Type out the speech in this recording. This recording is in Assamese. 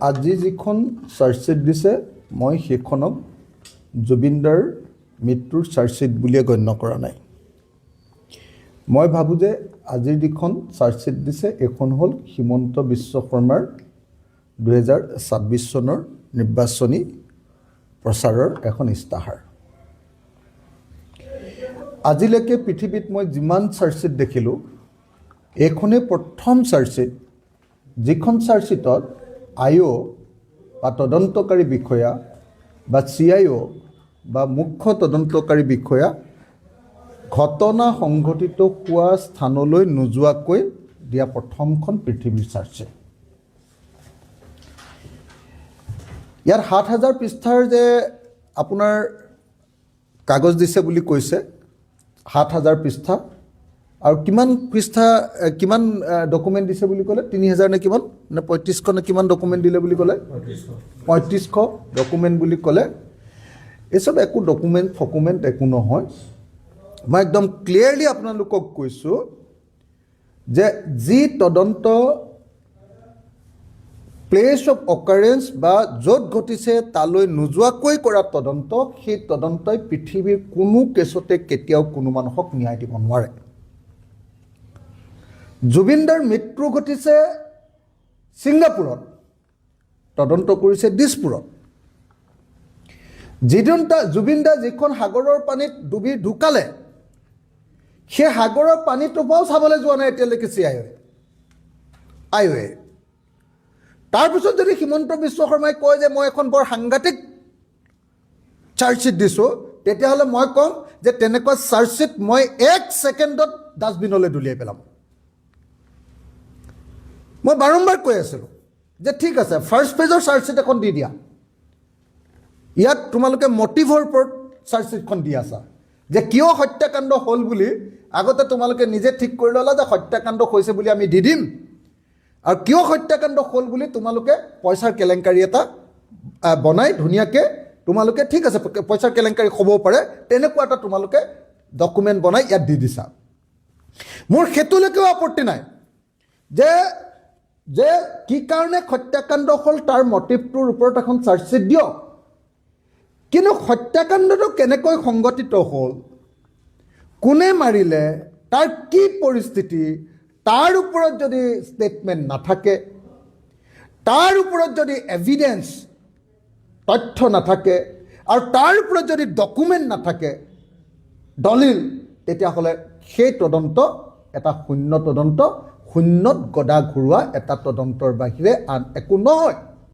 আজি যিখন চাৰ্জশ্বিট দিছে মই সেইখনক জুবিনদাৰ মৃত্যুৰ চাৰ্জশ্বিট বুলিয়ে গণ্য কৰা নাই। মই ভাবোঁ যে আজিৰ যিখন চাৰ্জশ্বিট দিছে এইখন হ'ল হিমন্ত বিশ্ব শৰ্মাৰ 2026 চনৰ নিৰ্বাচনী প্ৰচাৰৰ এখন ইস্তাহাৰ। আজিলৈকে পৃথিৱীত মই যিমান চাৰ্জশ্বিট দেখিলোঁ এইখনেই প্ৰথম চাৰ্জশ্বিট যিখন চাৰ্জশ্বিটত আইঅ' বা তদন্তকাৰী বিষয়া বা CIO বা মুখ্য তদন্তকাৰী বিষয়া ঘটনা সংঘটিত হোৱা স্থানলৈ নোযোৱাকৈ দিয়া প্ৰথমখন পৃথিৱীৰ চাৰ্জশ্বিট। ইয়াত 7,000 পৃষ্ঠাৰ যে আপোনাৰ কাগজ দিছে বুলি কৈছে, 7,000 পৃষ্ঠা আৰু কিমান পৃষ্ঠা কিমান ডকুমেণ্ট দিছে বুলি ক'লে, 3,000 নে কিমান নে 3500 নে কিমান ডকুমেণ্ট দিলে বুলি ক'লে, 3500 ডকুমেণ্ট বুলি ক'লে। এইচব একো ডকুমেণ্ট একো নহয়। মই একদম ক্লিয়াৰলি আপোনালোকক কৈছোঁ যে যি তদন্ত প্লেচ অফ অকাৰেঞ্চ বা য'ত ঘটিছে তালৈ নোযোৱাকৈ কৰা তদন্ত, সেই তদন্তই পৃথিৱীৰ কোনো কেছতে কেতিয়াও কোনো মানুহক ন্যায় দিব নোৱাৰে। জুবিনদাৰ মৃত্যু ঘটিছে ছিংগাপুৰত, তদন্ত কৰিছে দিছপুৰত। জুবিনদা যিখন সাগৰৰ পানীত ডুবি ঢুকালে সেই সাগৰৰ পানীটো পৰাও চাবলৈ যোৱা নাই এতিয়ালৈকে আইঅ'এ। তাৰপিছত যদি হিমন্ত বিশ্ব শৰ্মাই কয় যে মই এখন বৰ সাংঘাতিক চাৰ্জশ্বিট দিছোঁ, তেতিয়াহ'লে মই ক'ম যে তেনেকুৱা চাৰ্জশ্বিট মই 1 ছেকেণ্ডত ডাষ্টবিনলৈ দলিয়াই পেলাম। মই বাৰম্বাৰ কৈ আছিলোঁ যে ঠিক আছে, ফাৰ্ষ্ট পেজৰ চাৰ্জশ্বিট এখন দি দিয়া, ইয়াত তোমালোকে মটিভৰ ওপৰত চাৰ্জশ্বিটখন দি আছা যে কিয় হত্যাকাণ্ড হ'ল বুলি আগতে তোমালোকে নিজে ঠিক কৰি ল'লা যে হত্যাকাণ্ড হৈছে বুলি আমি দি দিম, আৰু কিয় হত্যাকাণ্ড হ'ল বুলি তোমালোকে পইচাৰ কেলেংকাৰী এটা বনাই ধুনীয়াকৈ তোমালোকে ঠিক আছে পইচাৰ কেলেংকাৰী হ'ব পাৰে তেনেকুৱা এটা তোমালোকে ডকুমেণ্ট বনাই ইয়াত দি দিছা। মোৰ সেইটোলৈকেও আপত্তি নাই যে কি কাৰণে হত্যাকাণ্ড হ'ল তাৰ মটিভটোৰ ওপৰত এখন চাৰ্জশ্বিট দিয়ক, কিন্তু হত্যাকাণ্ডটো কেনেকৈ সংঘটিত হ'ল, কোনে মাৰিলে, তাৰ কি পৰিস্থিতি, তাৰ ওপৰত যদি ষ্টেটমেণ্ট নাথাকে, তাৰ ওপৰত যদি এভিডেঞ্চ তথ্য নাথাকে, আৰু তাৰ ওপৰত যদি ডকুমেণ্ট নাথাকে, দলিল, তেতিয়াহ'লে সেই তদন্ত এটা শূন্যত গদা ঘূৰোৱা এটা তদন্তৰ বাহিৰে আন একো নহয়।